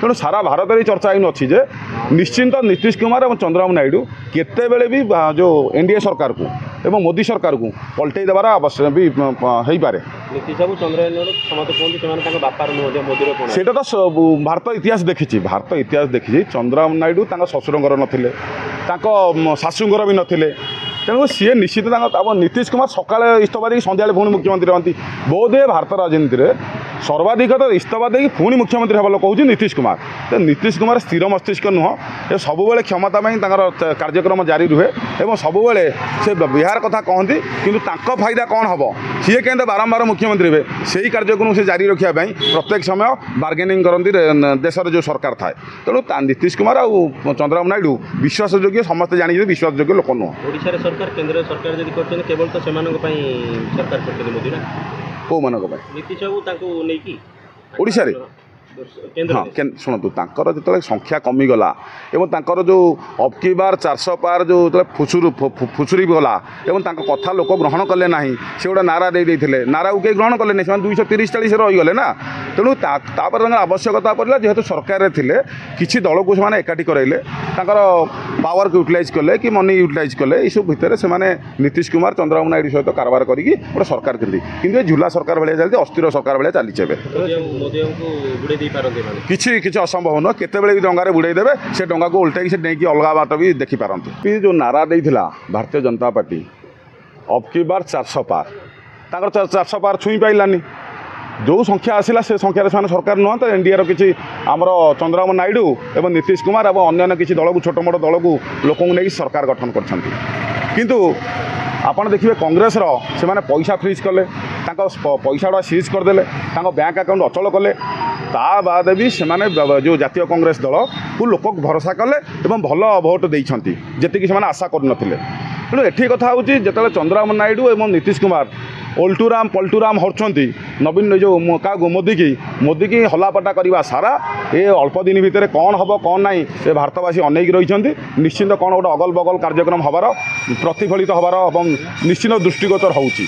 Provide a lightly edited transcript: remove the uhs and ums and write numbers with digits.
तेणु सारा भारत में चर्चा इन अच्छी जे निश्चिंत नीतीश कुमार और चंद्रबाबू नायडू केतेबेले भी जो एनडीए सरकार को एवं मोदी सरकार को पलटई देवार आवश्यक भी हो पारे। सेटा तो भारत इतिहास देखी चंद्रबाबू नायडू शशुरंगर नथिले शाशुंगर भी नथिले तेणु सी निश्चित नीतीश कुमार सकाଳେ इस्तफा देकी सन्ध्या पुणी मुख्यमंत्री हमें बोधे भारत राजनीति में सर्वाधिक तो इस्तफा देकी पुणी मुख्यमंत्री हम लोग कहूँ नीतीश कुमार। तो नीतीश कुमार स्थिर मस्तिष्क नुह ये सबुबले क्षमता कार्यक्रम जारी रुहे और सबुबले से बिहार कथा कहती किंतु फायदा कौन हम सी के बारंबार मुख्यमंत्री हे से ही कार्यक्रम से जारी रखापी प्रत्येक समय बार्गेनिंग करती देशर जो सरकार थाए। तेणु नीतीश कुमार और चंद्रबाबू नायडू विश्वासयोग्य समस्त जानी विश्वासयोग्य लोक नुह। सरकार केंद्र सरकार जदि करछन केवल तो सेमानक पई सरकार करछन मोदी ना को मानक पई नीतीश बाबू ताको नै की ओडिसा रे हाँ शुणु तांकर जो संख्या कमीगला और जो अबकी बार 400 पार जो फुसुरी गला और कथा लोक ग्रहण कले ना से गोटे नारा देते नारा को कहीं ग्रहण कले नहीं 230-40 रहीगले ना। तेणु आवश्यकता पड़ा जेहेतु सरकार थे किसी दल को एकाठी कराइले पावर को यूटिलाइज कले कि मनी यूटिलाइज कले ये सब भितर से नीतीश कुमार चंद्रबाबू नायडू सहित कारबार करके गोटे सरकार करती कि झूला सरकार भाया चलती अस्थिर सरकार भाया चली किसी असंभव नुह केतेबेले भी डंगारे बुड़े देवे से डंगा को उल्टा से नहीं अलग बाट भी देखिपारती। जो नारा देला भारतीय जनता पार्टी अबकी बार 400 पार 400 पार छुई पाइलानी जो संख्या आसला से संख्यार से सरकार नुह तो एनडीए किसी आमर चंद्रबाबू नायडू और नीतीश कुमार और अन्य किसी दल को छोट मोट दल को लोक नहीं सरकार गठन कर आपण देखिए कांग्रेस से पैसा फ्रीज कले पैसा सीज करदे बैंक अकाउंट अचल कले ता बाद भी से जो जातीय कांग्रेस दल को लोक भरोसा कले भल भोट देती जी आशा कर तेणु एठी कथा हूँ जो चंद्रबाबू नायडू और नीतीश कुमार ओल्टूराम पल्टूराम हरचंती नवीन जो क्या मोदी की हलापटा करवा सारा ये अल्प दिन भितर कौन हम कौन ना ये भारतवासी अनेक रही निश्चिंत कौन गोटे अगल बगल कार्यक्रम हबार प्रतिफलित हबार निश्चिंत दृष्टिगोचर होउची।